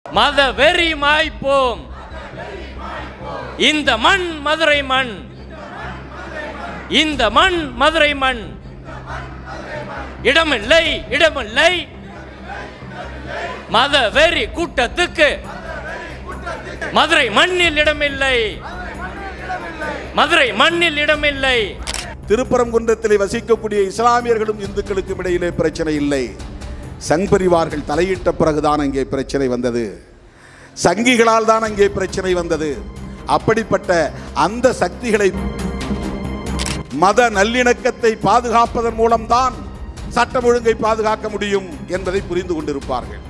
மத வெறி மாய்ப்போம். இந்த மண் மதுரை மண், இந்த மண் மதுரை மண். இடமில்லை இடமில்லை மத வெறி கூட்டத்துக்கு. மதுரை மண்ணில் இடமில்லை, மதுரை மண்ணில் இடமில்லை. திருப்பரங்குன்றத்தில் வசிக்கக்கூடிய இஸ்லாமியர்களும் இந்துக்களுக்கும் இடையிலே பிரச்சனை இல்லை. சங் பரிவார்கள் தலையிட்ட பிறகுதான் அங்கே பிரச்சனை வந்தது. சங்கிகளால் தான் அங்கே பிரச்சனை வந்தது. அப்படிப்பட்ட அந்த சக்திகளை மத நல்லிணக்கத்தை பாதுகாப்பதன் மூலம்தான் சட்டம் ஒழுங்கை பாதுகாக்க முடியும் என்பதை புரிந்து கொண்டிருப்பார்கள்.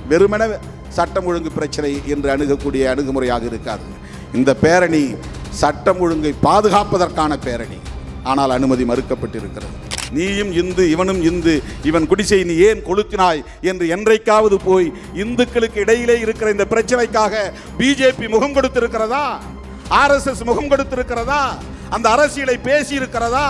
வெறுமன சட்டம் ஒழுங்கு பிரச்சனை என்று அணுகக்கூடிய அணுகுமுறையாக இருக்காது. இந்த பேரணி சட்டம் ஒழுங்கை பாதுகாப்பதற்கான பேரணி. ஆனால் அனுமதி மறுக்கப்பட்டிருக்கிறது. நீயும் இந்து, இவனும் இந்து, இவன் குடிசை நீ ஏன் கொளுத்தினாய் என்று என்றைக்காவது போய் இந்துக்களுக்கு இடையிலே இருக்கிற இந்த பிரச்சனைக்காக பிஜேபி முகம் கொடுத்திருக்கிறதா? ஆர்எஸ்எஸ் முகம் கொடுத்திருக்கிறதா? அந்த அரசியலை பேசி இருக்கிறதா?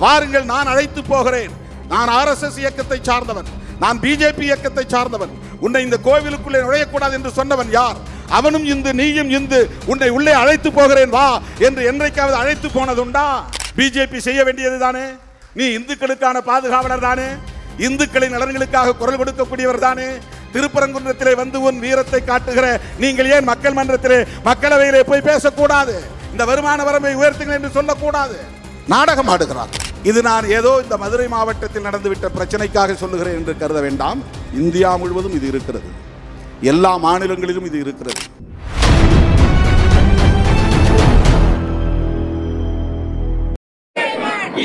வாருங்கள், நான் அழைத்து போகிறேன். நான் ஆர்எஸ்எஸ் இயக்கத்தை சார்ந்தவன், நான் பிஜேபி இயக்கத்தை சார்ந்தவன். உன்னை இந்த கோவிலுக்குள்ளே நுழையக்கூடாது என்று சொன்னவன் யார்? அவனும் இந்து, நீயும் இந்து, உன்னை உள்ளே அழைத்து போகிறேன் வா என்று என்றைக்காவது அழைத்து போனதுண்டா? பிஜேபி செய்ய வேண்டியது தானே. நீ இந்துக்களுக்கான பாதுகாவலர் தானே, இந்துக்களின் நலன்களுக்காக குரல் கொடுக்கக்கூடியவர் தானே. திருப்பரங்குன்றத்திலே வந்து உன் வீரத்தை காட்டுகிற நீங்கள் ஏன் மக்கள் மன்றத்திலே, மக்களவையிலே போய் பேசக்கூடாது? இந்த வருமான வரம்பை உயர்த்துங்கள் என்று சொல்லக்கூடாது? நாடகம் ஆடுகிறார். இது நான் ஏதோ இந்த மதுரை மாவட்டத்தில் நடந்துவிட்ட பிரச்சனைக்காக சொல்லுகிறேன் என்று கருத வேண்டாம். இந்தியா முழுவதும் இது இருக்கிறது, எல்லா மாநிலங்களிலும் இது இருக்கிறது.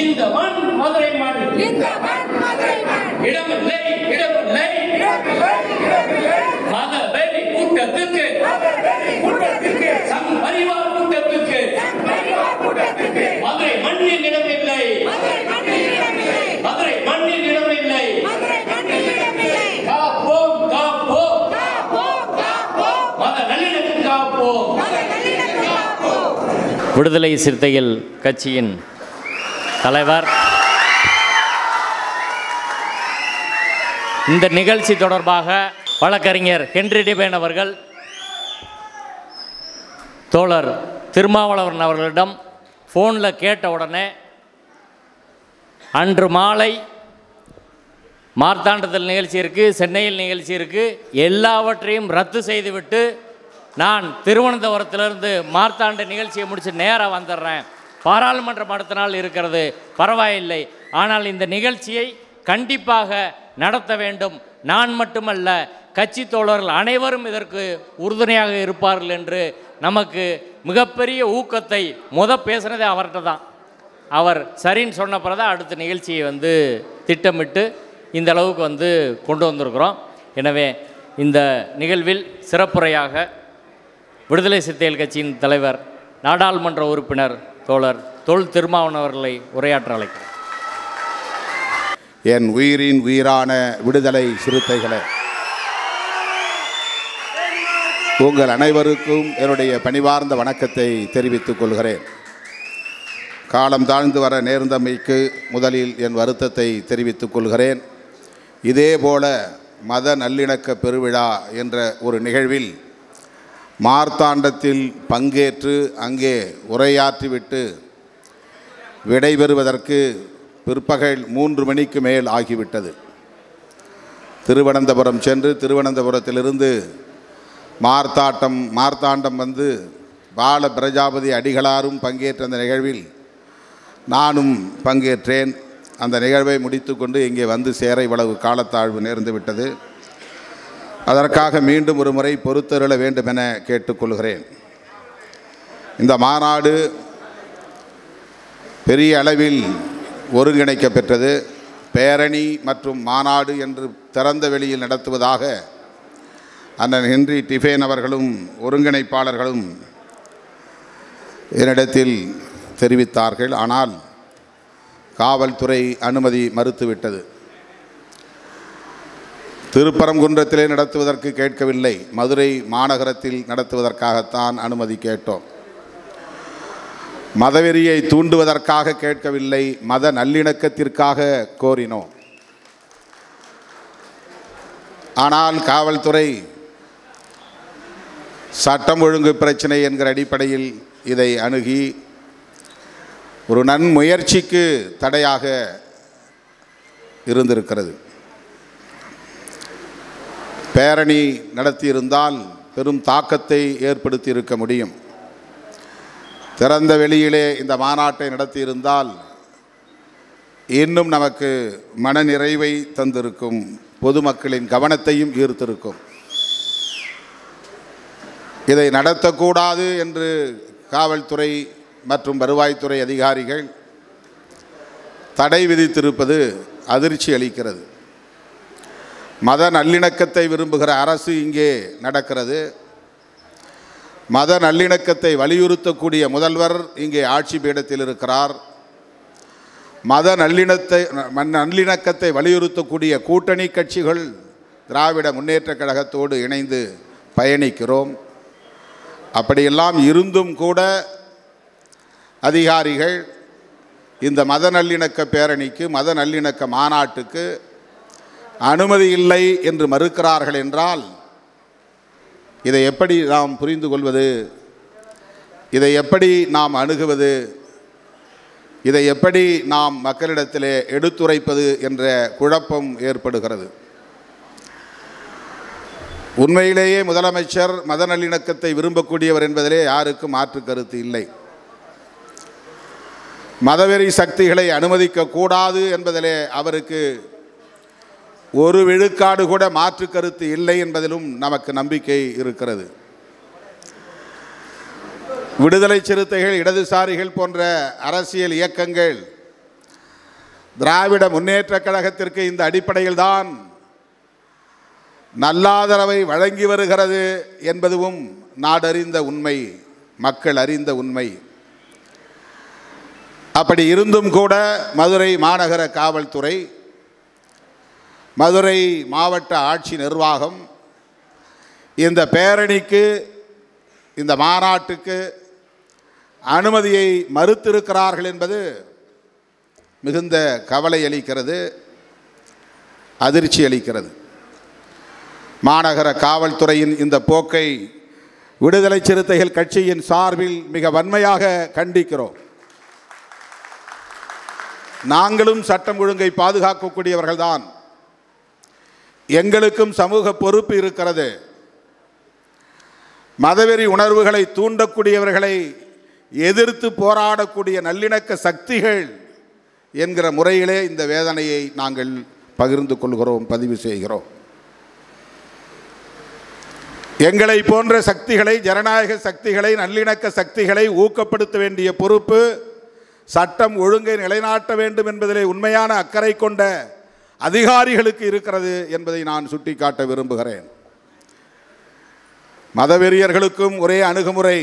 இந்த மண் மதுரை மண், இந்த மண் மதுரை மண். இடமில்லை இடமில்லை மத வெறி கூட்டத்துக்கு, சங் பரிவார் கூட்டத்துக்கு. மதுரை மண்ணில் இடமில்லை, மதுரை மண்ணில் இடமில்லை. காப்போம் காப்போம் மத நல்லிணக்கம் காப்போம். விடுதலை சிறுத்தைகள் கட்சியின் தலைவர் இந்த நிகழ்ச்சி தொடர்பாக வழக்கறிஞர் ஹென்றி டிபேன் அவர்கள் தோழர் திருமாவளவன் அவர்களிடம் ஃபோனில் கேட்ட உடனே அன்று மாலை மார்த்தாண்டத்தில் நிகழ்ச்சி இருக்குது, சென்னையில் நிகழ்ச்சி இருக்குது, எல்லாவற்றையும் ரத்து செய்துவிட்டு நான் திருவனந்தபுரத்திலிருந்து மார்த்தாண்ட நிகழ்ச்சியை முடித்து நேராக வந்துடுறேன், பாராளுமன்றம் அடுத்த நாள் இருக்கிறது, பரவாயில்லை, ஆனால் இந்த நிகழ்ச்சியை கண்டிப்பாக நடத்த வேண்டும், நான் மட்டுமல்ல கட்சி தோழர்கள் அனைவரும் இதற்கு உறுதுணையாக இருப்பார்கள் என்று நமக்கு மிகப்பெரிய ஊக்கத்தை பேசுனதே அவர்கிட்ட தான். அவர் சரின்னு சொன்ன பிறகு தான் அடுத்த நிகழ்ச்சியை திட்டமிட்டு இந்த அளவுக்கு கொண்டு வந்திருக்கிறோம். எனவே இந்த நிகழ்வில் சிறப்புரையாக விடுதலை சிறுத்தைகள் கட்சியின் தலைவர் நாடாளுமன்ற உறுப்பினர் தோழர் தொல் திருமாவளவன் அவர்களை உரையாற்ற அழைக்கிறேன். என் உயிரின் உயிரான விடுதலை சிறுத்தைகளே, உங்கள் அனைவருக்கும் என்னுடைய பணிவார்ந்த வணக்கத்தை தெரிவித்துக் கொள்கிறேன். காலம் தாழ்ந்து வர நேர்ந்தமைக்கு முதலில் என் வருத்தத்தை தெரிவித்துக் கொள்கிறேன். இதேபோல மத நல்லிணக்க பெருவிழா என்ற ஒரு நிகழ்வில் மார்த்தாண்டத்தில் பங்கேற்று அங்கே உரையாற்றிவிட்டு விடைபெறுவதற்கு பிற்பகல் 3 மணிக்கு மேல் ஆகிவிட்டது. திருவனந்தபுரம் சென்று திருவனந்தபுரத்திலிருந்து மார்த்தாண்டம் பால பிரஜாபதி அடிகளாரும் பங்கேற்ற அந்த நிகழ்வில் நானும் பங்கேற்றேன். அந்த நிகழ்வை முடித்து கொண்டு இங்கே சேர இவ்வளவு காலத்தாழ்வு நேர்ந்து விட்டது. அதற்காக மீண்டும் ஒரு முறை பொறுத்தருள வேண்டும் என கேட்டுக்கொள்கிறேன். இந்த மாநாடு பெரிய அளவில் ஒருங்கிணைக்க பெற்றது. பேரணி மற்றும் மாநாடு என்று திறந்த வெளியில் நடத்துவதாக அண்ணன் ஹென்றி டிபேன் அவர்களும் ஒருங்கிணைப்பாளர்களும் என்னிடத்தில் தெரிவித்தார்கள். ஆனால் காவல்துறை அனுமதி மறுத்துவிட்டது. திருப்பரங்குன்றத்திலே நடத்துவதற்கு கேட்கவில்லை, மதுரை மாநகரத்தில் நடத்துவதற்காகத்தான் அனுமதி கேட்டோம். மதவெறியை தூண்டுவதற்காக கேட்கவில்லை, மத நல்லிணக்கத்திற்காக கோரினோம். ஆனால் காவல்துறை சட்டம் ஒழுங்கு பிரச்சனை என்கிற அடிப்படையில் இதை அணுகி ஒரு நன்முயற்சிக்கு தடையாக இருந்திருக்கிறது. பேரணி நடத்தியிருந்தால் பெரும் தாக்கத்தை ஏற்படுத்தி இருக்க முடியும். திறந்த வெளியிலே இந்த மாநாட்டை நடத்தியிருந்தால் இன்னும் நமக்கு மனநிறைவை தந்திருக்கும், பொதுமக்களின் கவனத்தையும் ஈர்த்திருக்கும். இதை நடத்தக்கூடாது என்று காவல்துறை மற்றும் வருவாய்த்துறை அதிகாரிகள் தடை விதித்திருப்பது அதிர்ச்சி அளிக்கிறது. மத நல்லிணக்கத்தை விரும்புகிற அரசு இங்கே நடக்கிறது. மத நல்லிணக்கத்தை வலியுறுத்தக்கூடிய முதல்வர் இங்கே ஆட்சி பீடத்தில் இருக்கிறார். மத நல்லிணக்கத்தை வலியுறுத்தக்கூடிய கூட்டணி கட்சிகள் திராவிட முன்னேற்றக் கழகத்தோடு இணைந்து பயணிக்கிறோம். அப்படியெல்லாம் இருந்தும் கூட அதிகாரிகள் இந்த மத நல்லிணக்க பேரணிக்கு, மத நல்லிணக்க மாநாட்டுக்கு அனுமதி இல்லை என்று மறுக்கிறார்கள் என்றால் இதை எப்படி நாம் புரிந்து கொள்வது? இதை எப்படி நாம் அணுகுவது? இதை எப்படி நாம் மக்களிடத்திலே எடுத்துரைப்பது என்ற குழப்பம் ஏற்படுகிறது. உண்மையிலேயே முதலமைச்சர் மத நல்லிணக்கத்தை விரும்பக்கூடியவர் என்பதிலே யாருக்கும் மாற்று கருத்து இல்லை. மதவெறி சக்திகளை அனுமதிக்கக்கூடாது என்பதிலே அவருக்கு ஒரு விழுக்காடு கூட மாற்று கருத்து இல்லை என்பதிலும் நமக்கு நம்பிக்கை இருக்கிறது. விடுதலை சிறுத்தைகள், இடதுசாரிகள் போன்ற அரசியல் இயக்கங்கள் திராவிட முன்னேற்றக் கழகத்திற்கு இந்த அடிப்படையில் தான் நல்லாதரவை வழங்கி வருகிறது என்பதும் நாடறிந்த உண்மை, மக்கள் அறிந்த உண்மை. அப்படி இருந்தும் கூட மதுரை மாநகர காவல்துறை, மதுரை மாவட்ட ஆட்சி நிர்வாகம் இந்த பேரணிக்கு, இந்த மாநாட்டுக்கு அனுமதியை மறுத்திருக்கிறார்கள் என்பது மிகுந்த கவலை அளிக்கிறது, அதிர்ச்சி அளிக்கிறது. மாநகர காவல்துறையின் இந்த போக்கை விடுதலை சிறுத்தைகள் கட்சியின் சார்பில் மிக வன்மையாக கண்டிக்கிறோம். நாங்களும் சட்டம் ஒழுங்கை பாதுகாக்கக்கூடியவர்கள்தான். எங்களுக்கும் சமூக பொறுப்பு இருக்கிறது. மதவெறி உணர்வுகளை தூண்டக்கூடியவர்களை எதிர்த்து போராடக்கூடிய நல்லிணக்க சக்திகள் என்கிற முறையிலே இந்த வேதனையை நாங்கள் பகிர்ந்து கொள்கிறோம், பதிவு செய்கிறோம். எங்களை போன்ற சக்திகளை, ஜனநாயக சக்திகளை, நல்லிணக்க சக்திகளை ஊக்கப்படுத்த வேண்டிய பொறுப்பு சட்டம் ஒழுங்கை நிலைநாட்ட வேண்டும் என்பதிலே உண்மையான அக்கறை கொண்ட அதிகாரிகளுக்கு இருக்கிறது என்பதை நான் சுட்டிக்காட்ட விரும்புகிறேன். மதவெறியர்களுக்கும் ஒரே அணுகுமுறை,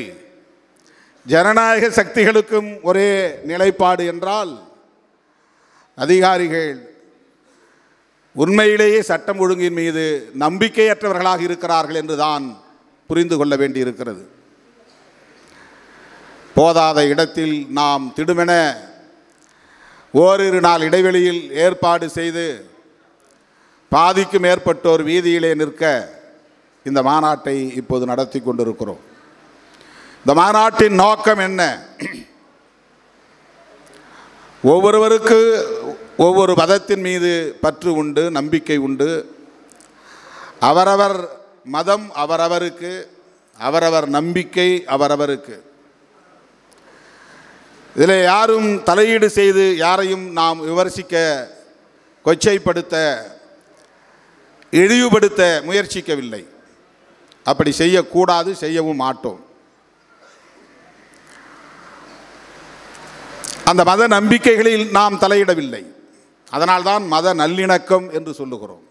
ஜனநாயக சக்திகளுக்கும் ஒரே நிலைப்பாடு என்றால் அதிகாரிகள் உண்மையிலேயே சட்டம் ஒழுங்கின் மீது நம்பிக்கையற்றவர்களாக இருக்கிறார்கள் என்றுதான் புரிந்து கொள்ள வேண்டியிருக்கிறது. போதாத இடத்தில் நாம் திடுமென ஓரிரு நாள் இடைவெளியில் ஏற்பாடு செய்து பாதிக்கும் மேற்பட்டோர் வீதியிலே நிற்க இந்த மாநாட்டை இப்போது நடத்தி கொண்டிருக்கிறோம். இந்த மாநாட்டின் நோக்கம் என்ன? ஒவ்வொருவருக்கு ஒவ்வொரு மதத்தின் மீது பற்று உண்டு, நம்பிக்கை உண்டு. அவரவர் மதம் அவரவருக்கு, அவரவர் நம்பிக்கை அவரவருக்கு. இதில் யாரும் தலையீடு செய்து யாரையும் நாம் விமர்சிக்க, கொச்சைப்படுத்த, இழிவுபடுத்த முயற்சிக்கவில்லை. அப்படி செய்யக்கூடாது, செய்யவும் மாட்டோம். அந்த மத நம்பிக்கைகளில் நாம் தலையிடவில்லை. அதனால்தான் மத நல்லிணக்கம் என்று சொல்லுகிறோம்.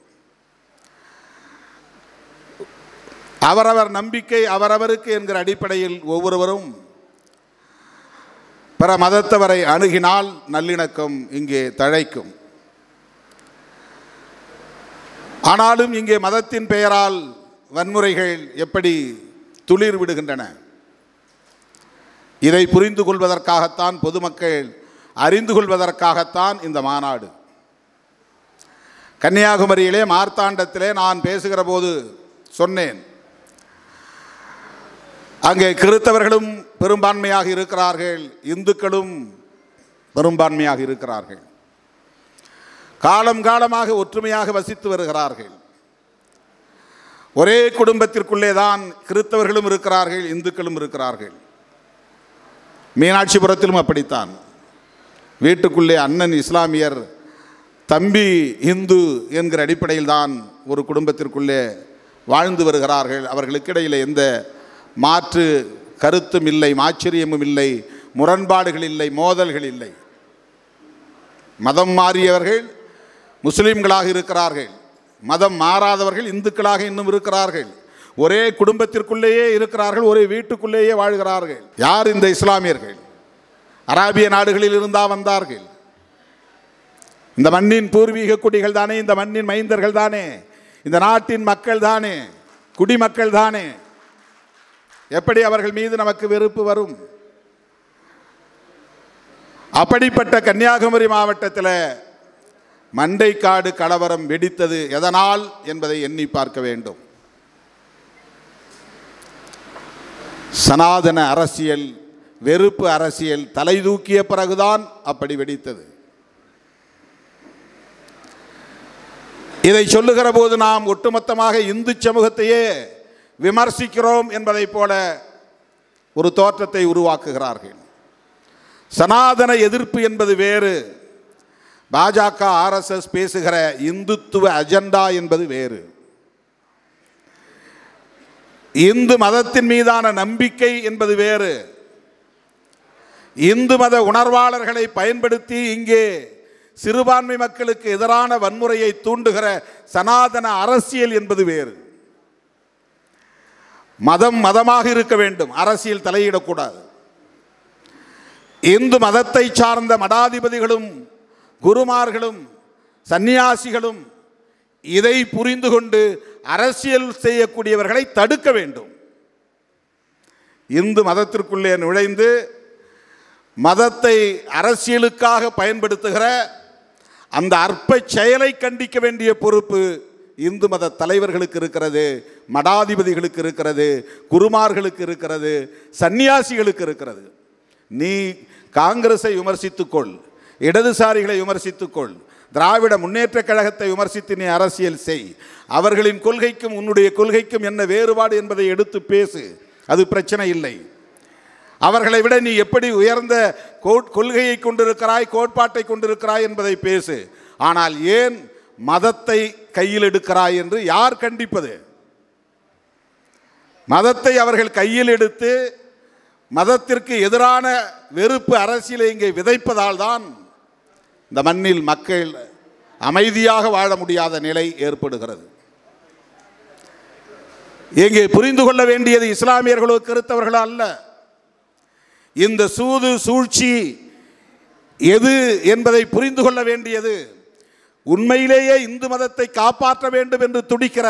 அவரவர் நம்பிக்கை அவரவருக்கு என்கிற அடிப்படையில் ஒவ்வொருவரும் பிற மதத்தவரை அணுகினால் நல்லிணக்கம் இங்கே தழைக்கும். ஆனாலும் இங்கே மதத்தின் பெயரால் வன்முறைகள் எப்படி துளிர் விடுகின்றன? இதை புரிந்து கொள்வதற்காகத்தான், பொதுமக்கள் அறிந்து கொள்வதற்காகத்தான் இந்த மாநாடு. கன்னியாகுமரியிலே மார்த்தாண்டத்திலே நான் பேசுகிற போது சொன்னேன், அங்கே கிறித்தவர்களும் பெரும்பான்மையாக இருக்கிறார்கள், இந்துக்களும் பெரும்பான்மையாக இருக்கிறார்கள். காலம் காலமாக ஒற்றுமையாக வசித்து வருகிறார்கள். ஒரே குடும்பத்திற்குள்ளே தான் கிறித்தவர்களும் இருக்கிறார்கள், இந்துக்களும் இருக்கிறார்கள். மீனாட்சிபுரத்திலும் அப்படித்தான். வீட்டுக்குள்ளே அண்ணன் இஸ்லாமியர், தம்பி இந்து என்கிற அடிப்படையில் தான் ஒரு குடும்பத்திற்குள்ளே வாழ்ந்து வருகிறார்கள். அவர்களுக்கிடையில் எந்த மாற்று கருத்தும் இல்லை, ஆச்சரியமும் இல்லை, முரண்பாடுகள் இல்லை, மோதல்கள் இல்லை. மதம் மாறியவர்கள் முஸ்லீம்களாக இருக்கிறார்கள், மதம் மாறாதவர்கள் இந்துக்களாக இன்னும் இருக்கிறார்கள். ஒரே குடும்பத்திற்குள்ளேயே இருக்கிறார்கள், ஒரே வீட்டுக்குள்ளேயே வாழ்கிறார்கள். யார் இந்த இஸ்லாமியர்கள்? அராபிய நாடுகளில் இருந்தா வந்தார்கள். இந்த மண்ணின் பூர்வீக குடிகள் தானே, இந்த மண்ணின் மைந்தர்கள் தானே, இந்த நாட்டின் மக்கள் தானே, குடிமக்கள் தானே. எப்படி அவர்கள் மீது நமக்கு வெறுப்பு வரும்? அப்படிப்பட்ட கன்னியாகுமரி மாவட்டத்தில் மண்டைக்காடு கலவரம் வெடித்தது எதனால் என்பதை எண்ணி பார்க்க வேண்டும். சனாதன அரசியல், வெறுப்பு அரசியல் தலை தூக்கிய பிறகுதான் அப்படி வெடித்தது. இதை சொல்லுகிற போது நாம் ஒட்டுமொத்தமாக இந்து சமூகத்தையே விமர்சிக்கிறோம் என்பதை போல ஒரு தோற்றத்தை உருவாக்குகிறார்கள். சனாதன எதிர்ப்பு என்பது வேறு, பாஜக ஆர்எஸ்எஸ் பேசுகிற இந்துத்துவ அஜெண்டா என்பது வேறு. இந்து மதத்தின் மீதான நம்பிக்கை என்பது வேறு. இந்து மத உணர்வாளர்களை பயன்படுத்தி இங்கே சிறுபான்மை மக்களுக்கு எதிரான வன்முறையை தூண்டுகிற சனாதன அரசியல் என்பது வேறு. மதம் மதமாக இருக்க வேண்டும், அரசியல் தலையிடக்கூடாது. இந்து மதத்தை சார்ந்த மடாதிபதிகளும் குருமார்களும் சந்நியாசிகளும் இதை புரிந்து கொண்டு அரசியல் செய்யக்கூடியவர்களை தடுக்க வேண்டும். இந்து மதத்திற்குள்ளே நுழைந்து மதத்தை அரசியலுக்காக பயன்படுத்துகிற அந்த அற்ப செயலை கண்டிக்க வேண்டிய பொறுப்பு இந்து மத தலைவர்களுக்கு இருக்கிறது, மடாதிபதிகளுக்கு இருக்கிறது, குருமார்களுக்கு இருக்கிறது, சந்நியாசிகளுக்கு இருக்கிறது. நீ காங்கிரஸை விமர்சித்துக்கொள், இடதுசாரிகளை விமர்சித்துக்கொள், திராவிட முன்னேற்ற கழகத்தை விமர்சித்து நீ அரசியல் செய். அவர்களின் கொள்கைக்கும் உன்னுடைய கொள்கைக்கும் என்ன வேறுபாடு என்பதை எடுத்து பேசு, அது பிரச்சனை இல்லை. அவர்களை விட நீ எப்படி உயர்ந்த கொள்கையை கொண்டிருக்கிறாய், கோட்பாட்டை கொண்டிருக்கிறாய் என்பதை பேசு. ஆனால் ஏன் மதத்தை கையில் எடுக்கிறாய் என்று யார் கண்டிப்பது? மதத்தை அவர்கள் கையில் எடுத்து மதத்திற்கு எதிரான வெறுப்பு அரசியலை இங்கே விதைப்பதால் தான் இந்த மண்ணில் மக்கள் அமைதியாக வாழ முடியாத நிலை ஏற்படுகிறது. இங்கே புரிந்து கொள்ள வேண்டியது இஸ்லாமியர்களோ கிறித்தவர்களோ அல்ல. இந்த சூது சூழ்ச்சி எது என்பதை புரிந்து கொள்ள வேண்டியது உண்மையிலேயே இந்து மதத்தை காப்பாற்ற வேண்டும் என்று துடிக்கிற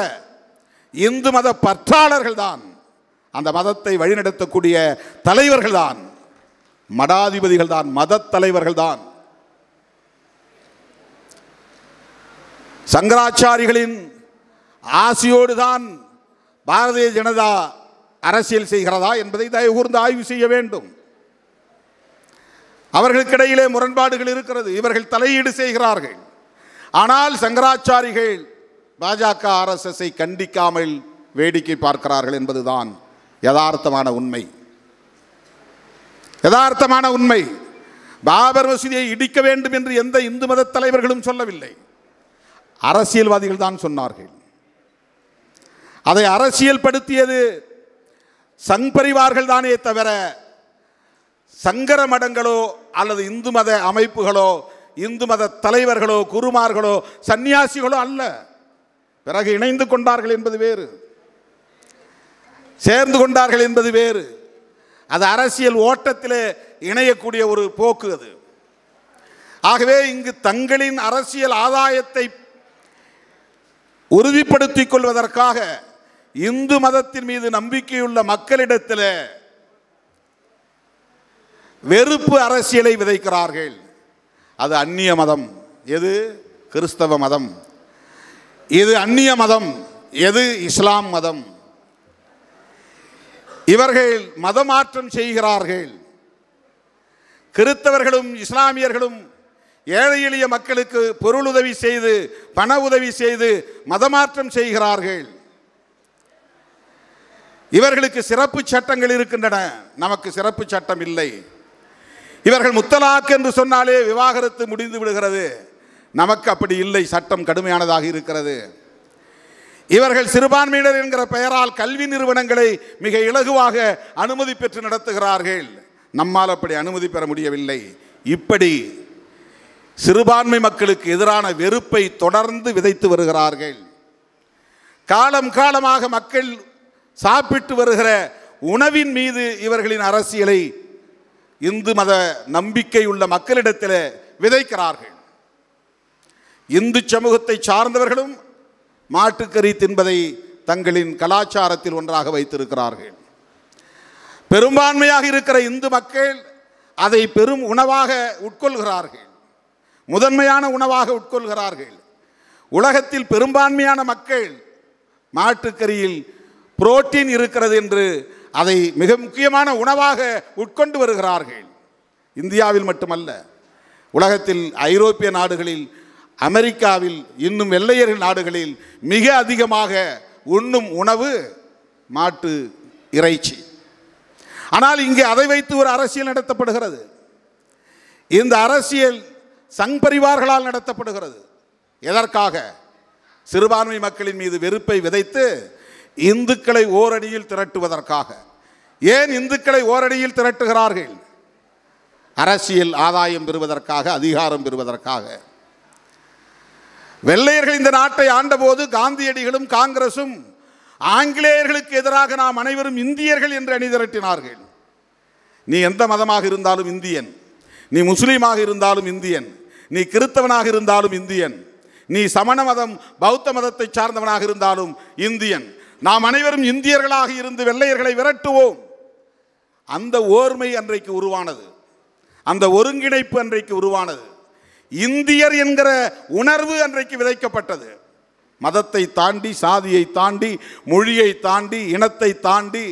இந்து மத பற்றாளர்கள் தான், அந்த மதத்தை வழிநடத்தக்கூடிய தலைவர்கள் தான், மடாதிபதிகள் தான், மத தலைவர்கள் தான். சங்கராச்சாரிகளின் ஆசியோடு தான் பாரதிய ஜனதா அரசியல் செய்கிறதா என்பதை தயவு கூர்ந்து ஆய்வு செய்ய வேண்டும். அவர்களுக்கிடையிலே முரண்பாடுகள் இருக்கிறது, இவர்கள் தலையீடு செய்கிறார்கள். ஆனால் சங்கராச்சாரிகள் பாஜக ஆர்எஸ்எஸ்ஐ கண்டிக்காமல் வேடிக்கை பார்க்கிறார்கள் என்பதுதான் யதார்த்தமான உண்மை. யதார்த்தமான உண்மை. பாபர் மசூதியை இடிக்க வேண்டும் என்று எந்த இந்து மத தலைவர்களும் சொல்லவில்லை, அரசியல்வாதிகள் தான் சொன்னார்கள். அதை அரசியல் படுத்தியது சங் பரிவார்கள் தானே தவிர சங்கர மடங்களோ அல்லது இந்து மத அமைப்புகளோ இந்து மத தலைவர்களோ குருமார்களோ சந்நியாசிகளோ அல்ல. பிறகு இணைந்து கொண்டார்கள் என்பது வேறு, சேர்ந்து கொண்டார்கள் என்பது வேறு. அது அரசியல் ஓட்டத்திலே இணையக்கூடிய ஒரு போக்கு அது. ஆகவே இங்கு தங்களின் அரசியல் ஆதாயத்தை உறுதிப்படுத்திக் கொள்வதற்காக இந்து மதத்தின் மீது நம்பிக்கையுள்ள மக்களிடத்தில் வெறுப்பு அரசியலை விதைக்கிறார்கள். அது அந்நிய மதம், எது கிறிஸ்தவ மதம், இது அந்நிய மதம், எது இஸ்லாம் மதம். இவர்கள் மதமாற்றம் செய்கிறார்கள். கிறிஸ்தவர்களும் இஸ்லாமியர்களும் ஏழை எளிய மக்களுக்கு பொருளுதவி செய்து பண உதவி செய்து மதமாற்றம் செய்கிறார்கள். இவர்களுக்கு சிறப்பு சட்டங்கள் இருக்கின்றன, நமக்கு சிறப்பு சட்டம் இல்லை. இவர்கள் முத்தலாக் என்று சொன்னாலே விவாகரத்து முடிந்து விடுகிறது, நமக்கு அப்படி இல்லை, சட்டம் கடுமையானதாக இருக்கிறது. இவர்கள் சிறுபான்மையினர் என்கிற பெயரால் கல்வி நிறுவனங்களை மிக இலகுவாக அனுமதி பெற்று நடத்துகிறார்கள், நம்மால் அப்படி அனுமதி பெற முடியவில்லை. இப்படி சிறுபான்மை மக்களுக்கு எதிரான வெறுப்பை தொடர்ந்து விதைத்து வருகிறார்கள். காலம் காலமாக மக்கள் சாப்பிட்டு வருகிற உணவின் மீது இவர்களின் அரசியலை இந்து மத நம்பிக்கை உள்ள மக்களிடத்தில் விதைக்கிறார்கள். இந்து சமூகத்தை சார்ந்தவர்களும் மாட்டுக்கறி தின்பதை தங்களின் கலாச்சாரத்தில் ஒன்றாக வைத்திருக்கிறார்கள். பெரும்பான்மையாக இருக்கிற இந்து மக்கள் அதை பெரும் உணவாக உட்கொள்கிறார்கள், முதன்மையான உணவாக உட்கொள்கிறார்கள். உலகத்தில் பெரும்பான்மையான மக்கள் மாட்டுக்கறியில் புரோட்டீன் இருக்கிறது என்று அதை மிக முக்கியமான உணவாக உட்கொண்டு வருகிறார்கள். இந்தியாவில் மட்டுமல்ல, உலகத்தில் ஐரோப்பிய நாடுகளில், அமெரிக்காவில், இன்னும் வெள்ளையர்கள் நாடுகளில் மிக அதிகமாக உண்ணும் உணவு மாட்டு இறைச்சி. ஆனால் இங்கே அதை வைத்து ஒரு அரசியல் நடத்தப்படுகிறது. இந்த அரசியல் சங் பரிவார்களால் நடத்தப்படுகிறது. எதற்காக? சிறுபான்மை மக்களின் மீது வெறுப்பை விதைத்து இந்துக்களை ஓரடியில் திரட்டுவதற்காக. ஏன் இந்துக்களை ஓரடியில் திரட்டுகிறார்கள்? அரசியல் ஆதாயம் பெறுவதற்காக, அதிகாரம் பெறுவதற்காக. வெள்ளையர்கள் இந்த நாட்டை ஆண்டபோது காந்தியடிகளும் காங்கிரசும் ஆங்கிலேயர்களுக்கு எதிராக நாம் அனைவரும் இந்தியர்கள் என்று அணிதிரட்டினார்கள். நீ எந்த மதமாக இருந்தாலும் இந்தியன், நீ முஸ்லீமாக இருந்தாலும் இந்தியன், நீ கிறிஸ்தவனாக இருந்தாலும் இந்தியன், நீ சமண மதம் பௌத்த மதத்தை சார்ந்தவனாக இருந்தாலும் இந்தியன், நாம் அனைவரும் இந்தியர்களாக இருந்து வெள்ளையர்களை விரட்டுவோம். அந்த ஓர்மை அன்றைக்கு உருவானது, அந்த ஒருங்கிணைப்பு அன்றைக்கு உருவானது. இந்தியர் என்கிற உணர்வு அன்றைக்கு விதைக்கப்பட்டது. மதத்தை தாண்டி, சாதியை தாண்டி, மொழியை தாண்டி, இனத்தை தாண்டி,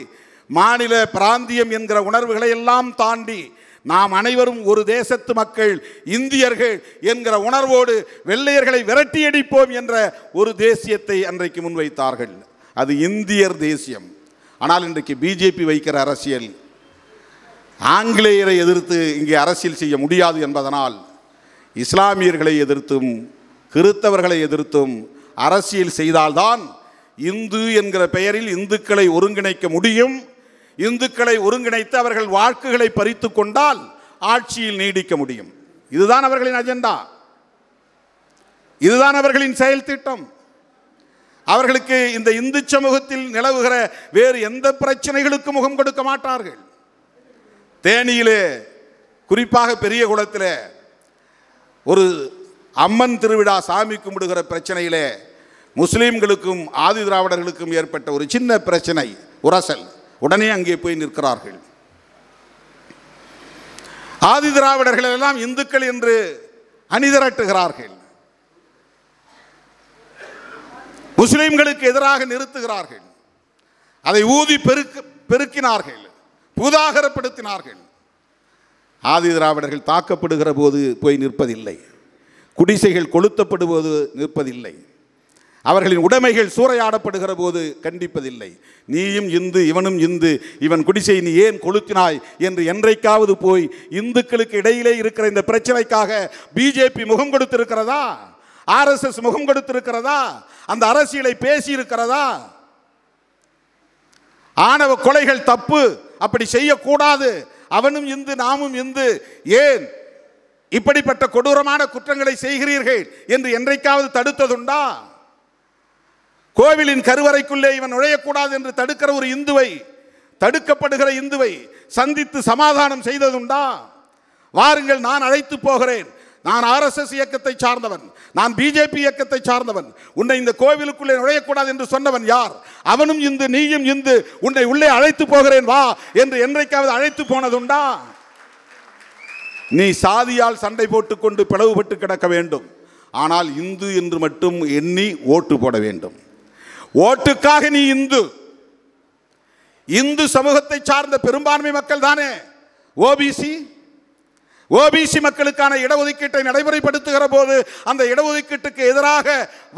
மாநில பிராந்தியம் என்கிற உணர்வுகளை எல்லாம் தாண்டி நாம் அனைவரும் ஒரு தேசத்து மக்கள், இந்தியர்கள் என்கிற உணர்வோடு வெள்ளையர்களை விரட்டியடிப்போம் என்ற ஒரு தேசியத்தை அன்றைக்கு முன்வைத்தார்கள். அது இந்தியர் தேசியம். ஆனால் இன்றைக்கு பிஜேபி வைக்கிற அரசியல், ஆங்கிலேயரை எதிர்த்து இங்கே அரசியல் செய்ய முடியாது என்பதனால் இஸ்லாமியர்களை எதிர்த்தும் கிறிஸ்தவர்களை எதிர்த்தும் அரசியல் செய்தால்தான் இந்து என்கிற பெயரில் இந்துக்களை ஒருங்கிணைக்க முடியும். இந்துக்களை ஒருங்கிணைத்து அவர்கள் வாக்குகளை பறித்து கொண்டால் ஆட்சியில் நீடிக்க முடியும். இதுதான் அவர்களின் அஜெண்டா, இதுதான் அவர்களின் செயல் திட்டம். அவர்களுக்கு இந்த இந்து சமூகத்தில் நிலவுகிற வேறு எந்த பிரச்சனைகளுக்கு முகம் கொடுக்க மாட்டார்கள். தேனியிலே, குறிப்பாக பெரிய குளத்தில் ஒரு அம்மன் திருவிழா, சாமி கும்பிடுகிற பிரச்சனையிலே முஸ்லீம்களுக்கும் ஆதி திராவிடர்களுக்கும் ஏற்பட்ட ஒரு சின்ன பிரச்சனை, உரசல். உடனே அங்கே போய் நிற்கிறார்கள். ஆதி திராவிடர்கள் எல்லாம் இந்துக்கள் என்று அணிதிரட்டுகிறார்கள், முஸ்லிம்களுக்கு எதிராக நிறுத்துகிறார்கள், அதை ஊதி பெருக்கினார்கள், பூதாகரப்படுத்தினார்கள். ஆதி திராவிடர்கள் தாக்கப்படுகிற போது போய் நிற்பதில்லை, குடிசைகள் கொளுத்தப்படும்போது நிற்பதில்லை, அவர்களின் உடைமைகள் சூறையாடப்படுகிற போது கண்டிப்பதில்லை. நீயும் இந்து, இவனும் இந்து, இவன் குடிசை நீ ஏன் கொளுத்தினாய் என்று என்றைக்காவது போய் இந்துக்களுக்கு இடையிலே இருக்கிற இந்த பிரச்சனைக்காக பிஜேபி முகம் கொடுத்திருக்கிறதா? RSS முகம் கொடுத்திருக்கிறதா? அந்த அரசியலை பேசி இருக்கிறதா? ஆணவ கொலைகள் தப்பு, அப்படி செய்யக்கூடாது, அவனும் இந்து நாமும் இந்து, ஏன் இப்படிப்பட்ட கொடூரமான குற்றங்களை செய்கிறீர்கள் என்று என்றைக்காவது தடுத்ததுண்டா? கோவிலின் கருவறைக்குள்ளே இவன் நுழையக்கூடாது என்று தடுக்கிற ஒரு இந்துவை, தடுக்கப்படுகிற இந்துவை சந்தித்து சமாதானம் செய்ததுண்டா? வாருங்கள், நான் அழைத்து போகிறேன், நான் RSS இயக்கத்தை சார்ந்தவன், நான் பிஜேபி இயக்கத்தை சார்ந்தவன், உன்னை இந்த கோவிலுக்குள்ளே நுழையக்கூடாது என்று சொன்னவன் யார்? அவனும் இந்து, நீயும் இந்து, உன்னை உள்ளே அழைத்து போகிறேன் வா என்று என்றைக்காவது அழைத்து போனதுண்டா? நீ சாதியால் சண்டை போட்டுக்கொண்டு பிளவுபட்டு கிடக்க வேண்டும், ஆனால் இந்து என்று மட்டும் எண்ணி ஓட்டு போட வேண்டும். ஓட்டுக்காக நீ இந்து, இந்து சமூகத்தை சார்ந்த பெரும்பான்மை மக்கள் தானே ஓபிசி மக்களுக்கான இடஒதுக்கீட்டை நடைமுறைப்படுத்துகிற போது அந்த இடஒதுக்கீட்டுக்கு எதிராக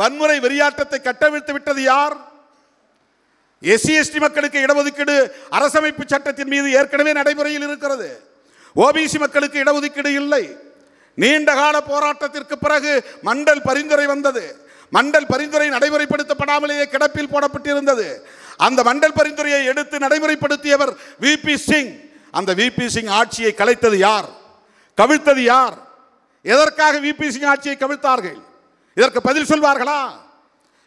வன்முறை வெறியாட்டத்தை கட்டவிழ்த்து விட்டது யார்? எஸ்சி மக்களுக்கு இடஒதுக்கீடு அரசமைப்பு சட்டத்தின் மீது ஏற்கனவே நடைமுறையில் இருக்கிறது. ஓபிசி மக்களுக்கு இடஒதுக்கீடு இல்லை. நீண்ட கால போராட்டத்திற்கு பிறகு மண்டல் பரிந்துரை வந்தது. மண்டல் பரிந்துரை நடைமுறைப்படுத்தப்படாமலேயே கிடப்பில் போடப்பட்டிருந்தது. அந்த மண்டல் பரிந்துரையை எடுத்து நடைமுறைப்படுத்தியவர் விபி சிங். அந்த விபி சிங் ஆட்சியை கலைத்தது யார்? கவிழ்த்தது யார்? எதற்காக விபி சிங் ஆட்சியை கவிழ்த்தார்கள்? இதற்கு பதில் சொல்வார்களா?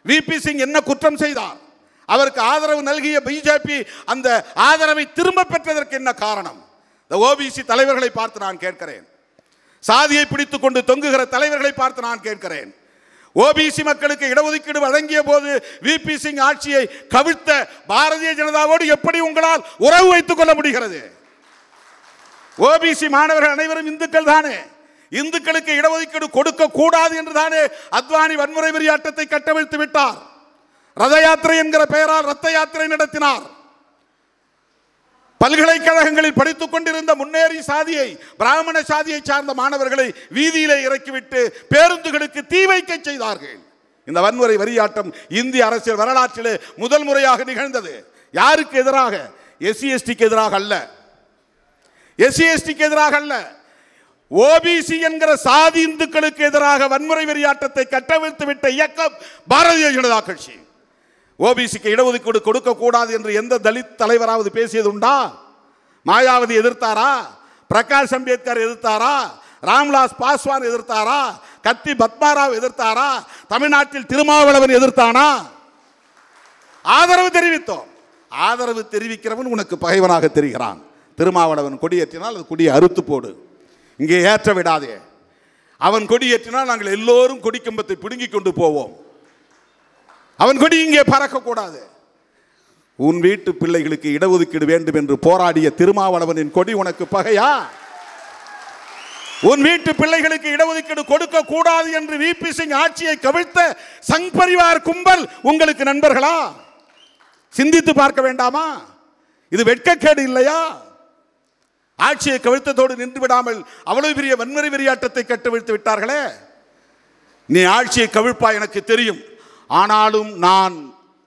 விபி சிங் என்ன குற்றம் செய்தார்? அவருக்கு ஆதரவு நல்கிய பிஜேபி அந்த ஆதரவை திரும்ப பெற்றதற்கு என்ன காரணம்? இந்த ஓபிசி தலைவர்களை பார்த்து நான் கேட்கிறேன். சாதியை பிடித்துக் கொண்டு தொங்குகிற தலைவர்களை பார்த்து நான் கேட்கிறேன். ஓபிசி மக்களுக்கு இடஒதுக்கீடு வழங்கிய போது விபி சிங் ஆட்சியை கவிழ்த்த பாரதிய ஜனதாவோடு எப்படி உங்களால் உறவு வைத்துக் கொள்ள முடிகிறது? ஓபிசி மாணவர்கள் அனைவரும் இந்துக்கள் தானே. இந்துக்களுக்கு இடஒதுக்கீடு கொடுக்க கூடாது என்று தானே அத்வானி வன்முறை வெறியாட்டத்தை கட்டவிழ்த்து விட்டார். ரத யாத்திரை என்கிற பெயரால் ரத்த யாத்திரை நடத்தினார். பல்கலைக்கழகங்களில் படித்துக் கொண்டிருந்த முன்னேறி சாதியை, பிராமண சாதியை சார்ந்த மாணவர்களை வீதியிலே இறக்கிவிட்டு பேருந்துகளுக்கு தீ வைக்க செய்தார்கள். இந்த வன்முறை வெறியாட்டம் இந்திய அரசியல் வரலாற்றிலே முதல் முறையாக நிகழ்ந்தது. யாருக்கு எதிராக? எஸ்சி/எஸ்டிக்கு எதிராக அல்ல. எஸ்சி/எஸ்டிக்கு எதிராக அல்ல. ஓபிசி என்கிற சாதி இந்துக்களுக்கு எதிராக வன்முறை வெறியாட்டத்தை கட்டவிழ்த்து விட்ட இயக்கம் பாரதிய ஜனதா கட்சி. ஓபிசிக்கு இடஒதுக்கீடு கொடுக்க கூடாது என்று எந்த தலித் தலைவராவது பேசியது உண்டா? மாயாவதி எதிர்த்தாரா? பிரகாஷ் அம்பேத்கர் எதிர்த்தாரா? ராம்விலாஸ் பாஸ்வான் எதிர்த்தாரா? கத்தி பத்மாராவ் எதிர்த்தாரா? தமிழ்நாட்டில் திருமாவளவன் எதிர்த்தானா? ஆதரவு தெரிவித்தோம். ஆதரவு தெரிவிக்கிறவன் உனக்கு பகைவனாக தெரிகிறான். திருமாவளவன் கொடியேற்றினால் அது கொடியை அறுத்து போடு, இங்கே ஏற்ற விடாதே. அவன் கொடியேற்றினால் நாங்கள் எல்லோரும் கொடிக்கம்பத்தை பிடுங்கி கொண்டு போவோம். அவன் கொடி இங்கே பறக்கக்கூடாது. உன் வீட்டு பிள்ளைகளுக்கு இடஒதுக்கீடு வேண்டும் என்று போராடிய திருமாவளவனின் கொடி உனக்கு பகையா? உன் வீட்டு பிள்ளைகளுக்கு இடஒதுக்கீடு கொடுக்க கூடாது என்று விபி சிங் ஆட்சியை கவிழ்த்த சங் பரிவார் கும்பல் உங்களுக்கு நண்பர்களா? சிந்தித்து பார்க்க வேண்டாமா? இது வெட்கக்கேடு இல்லையா? ஆட்சியை கவிழ்த்ததோடு நின்று விடாமல் அவ்வளவு பெரிய வன்முறை வெறியாட்டத்தை கட்டவிழ்த்து விட்டார்களே. நீ ஆட்சியை கவிழ்ப்பா எனக்கு தெரியும். ஆனாலும் நான்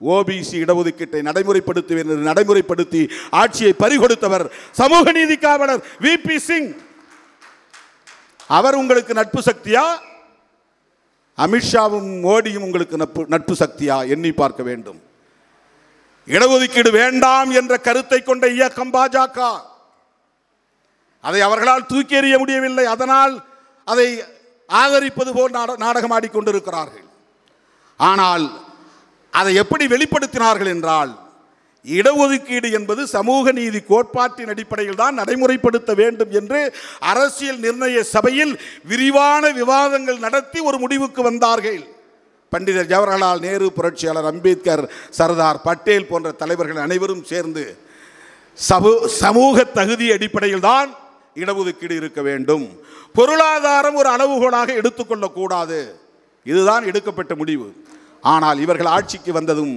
ஓபிசி இடஒதுக்கீட்டை நடைமுறைப்படுத்துவேன் என்று நடைமுறைப்படுத்தி ஆட்சியை பறிகொடுத்தவர் சமூக நீதி காவலர் விபி சிங். அவர் உங்களுக்கு நட்பு சக்தியா? அமித்ஷாவும் மோடியும் உங்களுக்கு நட்பு சக்தியா? எண்ணி பார்க்க வேண்டும். இடஒதுக்கீடு வேண்டாம் என்ற கருத்தை கொண்ட இயக்கம் பாஜக. அதை அவர்களால் தூக்கி எறிய முடியவில்லை. அதனால் அதை ஆதரிப்பது போல் நாடகம் ஆடிக்கொண்டிருக்கிறார்கள். ஆனால் அதை எப்படி வெளிப்படுத்தினார்கள் என்றால், இடஒதுக்கீடு என்பது சமூக நீதி கோட்பாட்டின் அடிப்படையில் தான் நடைமுறைப்படுத்த வேண்டும் என்று அரசியல் நிர்ணய சபையில் விரிவான விவாதங்கள் நடத்தி ஒரு முடிவுக்கு வந்தார்கள். பண்டிதர் ஜவஹர்லால் நேரு, புரட்சியாளர் அம்பேத்கர், சர்தார் பட்டேல் போன்ற தலைவர்கள் அனைவரும் சேர்ந்து சமூக தகுதி அடிப்படையில் தான் இடஒதுக்கீடு இருக்க வேண்டும், பொருளாதாரம் ஒரு அளவுகோலாக எடுத்துக்கொள்ளக்கூடாது. இதுதான் எடுக்கப்பட்ட முடிவு. ஆனால் இவர்கள் ஆட்சிக்கு வந்ததும்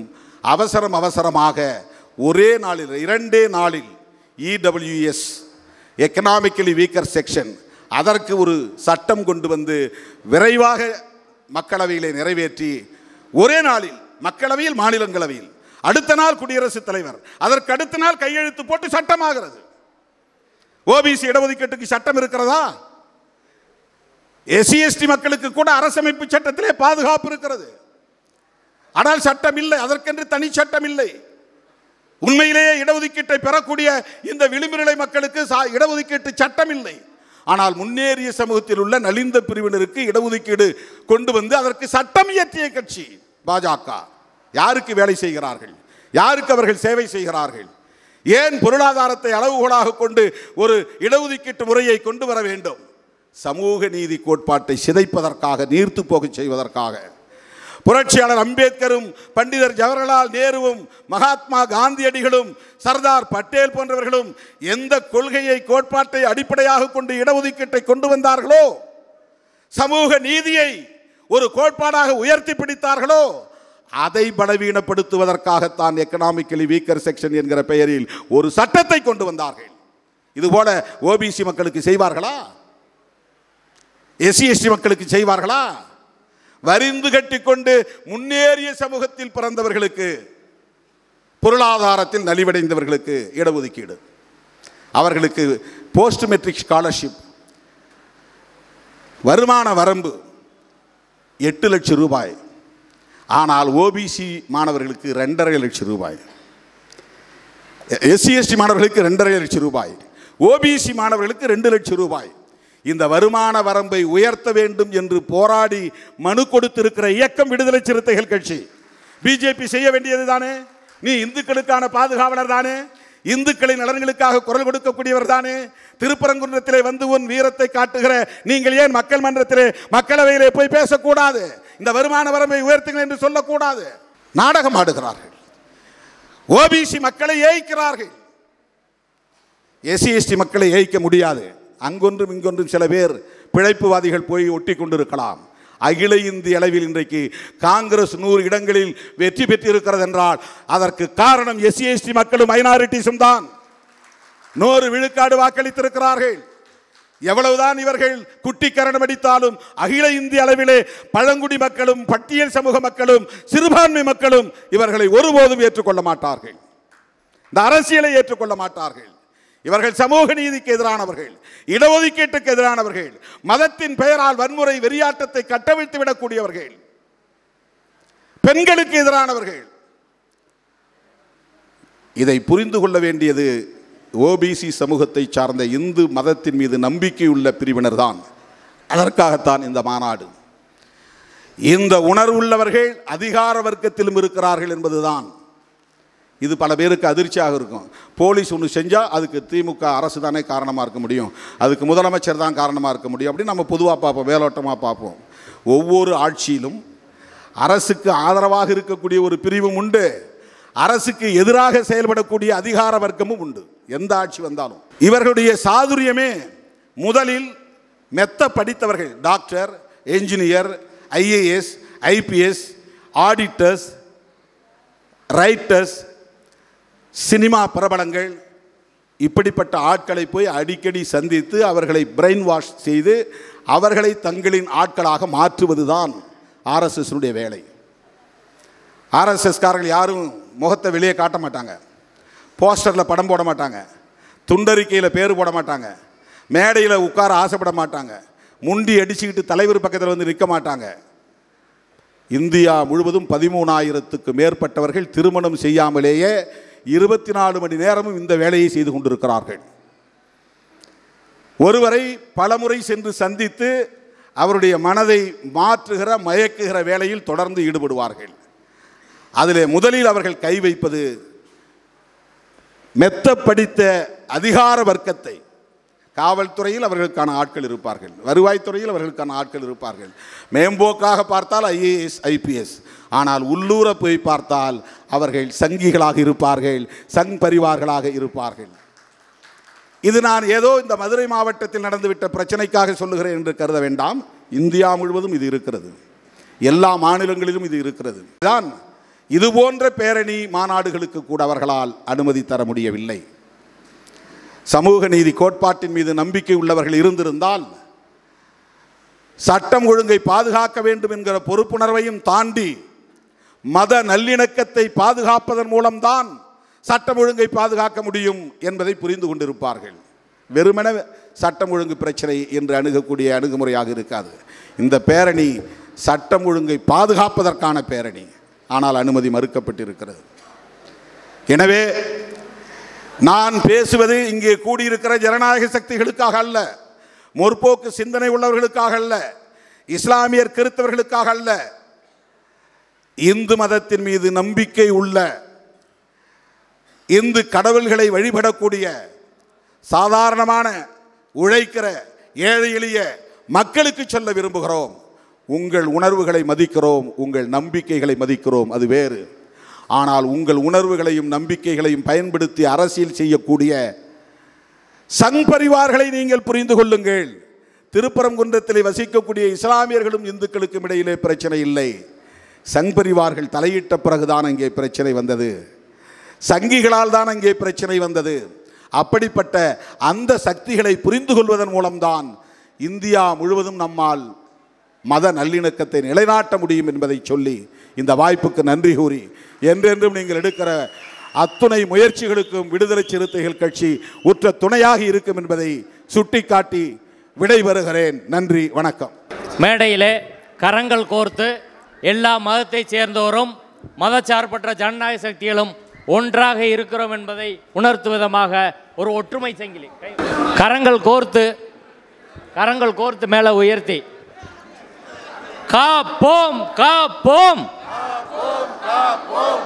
அவசரமாக ஒரே நாளில் 2 நாளில் EWS எக்கனாமிக்கலி வீக்கர் செக்ஷன் அதற்கு ஒரு சட்டம் கொண்டு வந்து விரைவாக மக்களவையிலே நிறைவேற்றி ஒரே நாளில் மக்களவையில், மாநிலங்களவையில், அடுத்த நாள் குடியரசுத் தலைவர், அதற்கு அடுத்த நாள் கையெழுத்து போட்டு சட்டமாகிறது. ஓபிசி இடஒதுக்கீட்டுக்கு சட்டம் இருக்கிறதா? எஸ்சி/எஸ்டி மக்களுக்கு கூட அரசமைப்பு சட்டத்திலே பாதுகாப்பு இருக்கிறது. ஆனால் சட்டம் இல்லை, அதற்கென்று தனி சட்டம் இல்லை. உண்மையிலேயே இடஒதுக்கீட்டை பெறக்கூடிய இந்த விளிம்புநிலை மக்களுக்கு இடஒதுக்கீட்டு சட்டம் இல்லை. ஆனால் முன்னேறிய சமூகத்தில் உள்ள நலிந்த பிரிவினருக்கு இடஒதுக்கீடு கொண்டு வந்து அதற்கு சட்டம் இயற்றிய கட்சி பாஜக. யாருக்கு வேலை செய்கிறார்கள்? யாருக்கு அவர்கள் சேவை செய்கிறார்கள்? ஏன் பொருளாதாரத்தை அளவுகோலாக கொண்டு ஒரு இடஒதுக்கீட்டு முறையை கொண்டு வர வேண்டும்? சமூக நீதி கோட்பாட்டை சிதைப்பதற்காக, நீர்த்து போக செய்வதற்காக. புரட்சியாளர் அம்பேத்கரும், பண்டிதர் ஜவஹர்லால் நேருவும், மகாத்மா காந்தியடிகளும், சர்தார் பட்டேல் போன்றவர்களும் எந்த கொள்கையை, கோட்பாட்டை அடிப்படையாக கொண்டு இடஒதுக்கீட்டை கொண்டு வந்தார்களோ, சமூக நீதியை ஒரு கோட்பாடாக உயர்த்தி பிடித்தார்களோ, அதை பலவீனப்படுத்துவதற்காகத்தான் எக்கனாமிக்கலி வீக்கர் செக்ஷன் என்கிற பெயரில் ஒரு சட்டத்தை கொண்டு வந்தார்கள். இதுபோல ஓபிசி மக்களுக்கு செய்வார்களா? எஸ்சி எஸ்டி மக்களுக்கு செய்வார்களா? வரிந்து கட்டிக்கொண்டு முன்னேறிய சமூகத்தில் பிறந்தவர்களுக்கு, பொருளாதாரத்தில் நலிவடைந்தவர்களுக்கு இடஒதுக்கீடு, அவர்களுக்கு போஸ்ட் மெட்ரிக் ஸ்காலர்ஷிப், வருமான வரம்பு 8 லட்சம் ரூபாய். ஆனால் ஓபிசி மாணவர்களுக்கு 2.5 லட்சம் ரூபாய், எஸ்சி எஸ்டி மாணவர்களுக்கு 2.5 லட்சம் ரூபாய், ஓபிசி மாணவர்களுக்கு 2 லட்சம் ரூபாய். இந்த வருமான வரம்பை உயர்த்த வேண்டும் என்று போராடி மனு கொடுத்திருக்கிற இயக்கம் விடுதலை சிறுத்தைகள் கட்சி. பிஜேபி செய்ய வேண்டியது தானே? நீ இந்துக்களுக்கான பாதுகாவலர் தானே? இந்துக்களின் நலன்களுக்காக குரல் கொடுக்கக்கூடியவர் தானே? திருப்பரங்குன்றத்திலே வந்து உன் வீரத்தை காட்டுகிற நீங்கள் ஏன் மக்கள் மன்றத்திலே, மக்களவையிலே போய் பேசக்கூடாது? இந்த வருமான வரம்பை உயர்த்துங்கள் என்று சொல்லக்கூடாது? நாடகம் ஆடுகிறார்கள். ஓபிசி மக்களை ஏய்க்கிறார்கள். எஸ்சி எஸ்டி மக்களை ஏய்க்க முடியாது. அங்கொன்றும் இங்கொன்றும் சில பேர் பிழைப்புவாதிகள் போய் ஒட்டி கொண்டிருக்கலாம். அகில இந்திய அளவில் இன்றைக்கு காங்கிரஸ் 100 இடங்களில் வெற்றி பெற்றிருக்கிறது என்றால் அதற்கு காரணம் எஸ்சி எஸ்டி மக்களும் மைனாரிட்டிஸும் தான். 100 விழுக்காடு வாக்களித்திருக்கிறார்கள். எவ்வளவுதான் இவர்கள் குட்டிக்கரணம் அடித்தாலும் அகில இந்திய அளவிலே பழங்குடி மக்களும் பட்டியல் சமூக மக்களும் சிறுபான்மை மக்களும் இவர்களை ஒருபோதும் ஏற்றுக்கொள்ள மாட்டார்கள். இந்த அரசியலை ஏற்றுக்கொள்ள மாட்டார்கள். இவர்கள் சமூக நீதிக்கு எதிரானவர்கள், இடஒதுக்கீட்டுக்கு எதிரானவர்கள், மதத்தின் பெயரால் வன்முறை வெறியாட்டத்தை கட்டவிழ்த்து விடக்கூடியவர்கள், பெண்களுக்கு எதிரானவர்கள். இதை புரிந்து கொள்ள வேண்டியது ஓபிசி சமூகத்தை சார்ந்த இந்து மதத்தின் மீது நம்பிக்கையுள்ள பிரிவினர் தான். அதற்காகத்தான் இந்த மாநாடு. இந்த உணர்வுள்ளவர்கள் அதிகார வர்க்கத்திலும் இருக்கிறார்கள் என்பதுதான். இது பல பேருக்கு அதிர்ச்சியாக இருக்கும். போலீஸ் ஒன்று செஞ்சால் அதுக்கு திமுக அரசு தானே காரணமாக இருக்க முடியும், அதுக்கு முதலமைச்சர் தான் காரணமாக இருக்க முடியும் அப்படின்னு நம்ம பொதுவாக பார்ப்போம், மேலோட்டமாக பார்ப்போம். ஒவ்வொரு ஆட்சியிலும் அரசுக்கு ஆதரவாக இருக்கக்கூடிய ஒரு பிரிவும் உண்டு, அரசுக்கு எதிராக செயல்படக்கூடிய அதிகார வர்க்கமும் உண்டு. எந்த ஆட்சி வந்தாலும் இவர்களுடைய சாதுரியமே முதலில் மெத்த படித்தவர்கள், doctor, engineer, IAS, IPS, auditors, writers, cinema பிரபலங்கள், இப்படிப்பட்ட ஆட்களை போய் அடிக்கடி சந்தித்து அவர்களை பிரெயின் வாஷ் செய்து அவர்களை தங்களின் ஆட்களாக மாற்றுவதுதான் ஆர்எஸ்எஸ்னுடைய வேலை. ஆர்எஸ்எஸ்காரர்கள் யாரும் முகத்தை வெளியே காட்ட மாட்டாங்க, போஸ்டரில் படம் போட மாட்டாங்க, துண்டறிக்கையில் பேர் போட மாட்டாங்க, மேடையில் உட்கார ஆசைப்பட மாட்டாங்க, முண்டி அடிச்சுக்கிட்டு தலைவர் பக்கத்தில் வந்து நிற்க மாட்டாங்க. இந்தியா முழுவதும் 13,000க்கு மேற்பட்டவர்கள் திருமணம் செய்யாமலேயே 24 மணி நேரமும் இந்த வேலையை செய்து கொண்டிருக்கிறார்கள். ஒருவரை பலமுறை சென்று சந்தித்து அவருடைய மனதை மாற்றுகிற மயக்குகிற வேலையில் தொடர்ந்து ஈடுபடுவார்கள். அதிலே முதலில் அவர்கள் கை வைப்பது மெத்த படித்த அதிகார வர்க்கத்தை. காவல்துறையில் அவர்களுக்கான ஆட்கள் இருப்பார்கள், வருவாய்த்துறையில் அவர்களுக்கான ஆட்கள் இருப்பார்கள், மேம்போக்காக பார்த்தால் ஐஏஎஸ், ஐபிஎஸ். ஆனால் உள்ளூர போய் பார்த்தால் அவர்கள் சங்கிகளாக இருப்பார்கள், சங் பரிவார்களாக இருப்பார்கள். இது நான் ஏதோ இந்த மதுரை மாவட்டத்தில் நடந்துவிட்ட பிரச்சனைக்காக சொல்லுகிறேன் என்று கருத வேண்டாம். இந்தியா முழுவதும் இது இருக்கிறது, எல்லா மாநிலங்களிலும் இது இருக்கிறது. தான் இது போன்ற பேரணி மாநாடுகளுக்கு கூட அவர்களால் அனுமதி தர முடியவில்லை. சமூக நீதி கோட்பாட்டின் மீது நம்பிக்கை உள்ளவர்கள் இருந்திருந்தால் சட்டம் ஒழுங்கை பாதுகாக்க வேண்டும் என்கிற பொறுப்புணர்வையும் தாண்டி மத நல்லிணக்கத்தை பாதுகாப்பதன் மூலம்தான் சட்டம் ஒழுங்கை பாதுகாக்க முடியும் என்பதை புரிந்து கொண்டிருப்பார்கள். வெறுமன சட்டம் ஒழுங்கு பிரச்சனை என்று அணுகக்கூடிய அணுகுமுறையாக இருக்காது. இந்த பேரணி சட்டம் ஒழுங்கை பாதுகாப்பதற்கான பேரணி, ஆனால் அனுமதி மறுக்கப்பட்டிருக்கிறது. எனவே நான் பேசுவது இங்கே கூடியிருக்கிற ஜனநாயக சக்திகளுக்காக அல்ல, முற்போக்கு சிந்தனை உள்ளவர்களுக்காக அல்ல, இஸ்லாமியர் கிறிஸ்தவர்களுக்காக அல்ல, இந்து மதத்தின் மீது நம்பிக்கை உள்ள, இந்து கடவுள்களை வழிபடக்கூடிய சாதாரணமான உழைக்கிற ஏழை எளிய மக்களுக்கு சொல்ல விரும்புகிறோம். உங்கள் உணர்வுகளை மதிக்கிறோம், உங்கள் நம்பிக்கைகளை மதிக்கிறோம், அது வேறு. ஆனால் உங்கள் உணர்வுகளையும் நம்பிக்கைகளையும் பயன்படுத்தி அரசியல் செய்யக்கூடிய சங் பரிவார்களை நீங்கள் புரிந்து கொள்ளுங்கள். திருப்பரங்குன்றத்தில் வசிக்கக்கூடிய இஸ்லாமியர்களும் இந்துக்களுக்கும் இடையிலே பிரச்சனை இல்லை. சங் பரிவார்கள் தலையிட்ட பிறகுதான் அங்கே பிரச்சனை வந்தது. சங்கிகளால் தான் அங்கே பிரச்சனை வந்தது. அப்படிப்பட்ட அந்த சக்திகளை புரிந்து கொள்வதன் மூலம்தான் இந்தியா முழுவதும் நம்மால் மத நல்லிணக்கத்தை நிலைநாட்ட முடியும் என்பதை சொல்லி இந்த வாய்ப்புக்கு நன்றி கூறி என்றென்றும் நீங்கள் எடுக்கிற அத்துணை முயற்சிகளுக்கும் விடுதலை சிறுத்தைகள் கட்சி உற்ற துணையாக இருக்கும் என்பதை சுட்டிக்காட்டி விடைபெறுகிறேன். நன்றி, வணக்கம். மேடையிலே கரங்கள் கோர்த்து எல்லா மதத்தை சேர்ந்தோரும் மதச்சார்பற்ற ஜனநாயக சக்திகளும் ஒன்றாக இருக்கிறோம் என்பதை உணர்த்தும் விதமாக ஒரு ஒற்றுமை சங்கிலி கரங்கள் கோர்த்து மேலே உயர்த்தி காப்போம் காப்போம்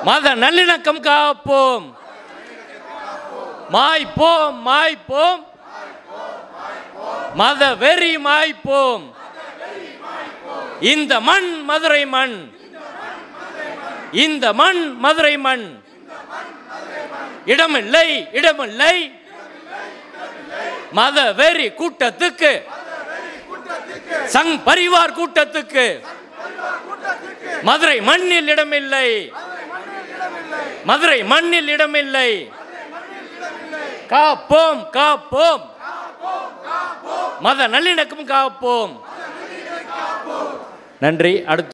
மத நல்லிணக்கம் காப்போம், மாய்ப்போம் மாய்ப்போம் மத வெறி மாய்ப்போம். இந்த மண் மதுரை மண், இந்த மண் மதுரை மண். இடமில்லை இடமில்லை மத வெறி கூட்டத்துக்கு, சங் பரிவார் கூட்டத்துக்கு மதுரை மண்ணில் இடமில்லை, மதுரை மண்ணில் இடமில்லை. காப்போம் காப்போம் மத நல்லிணக்கம் காப்போம். நன்றி. அடுத்து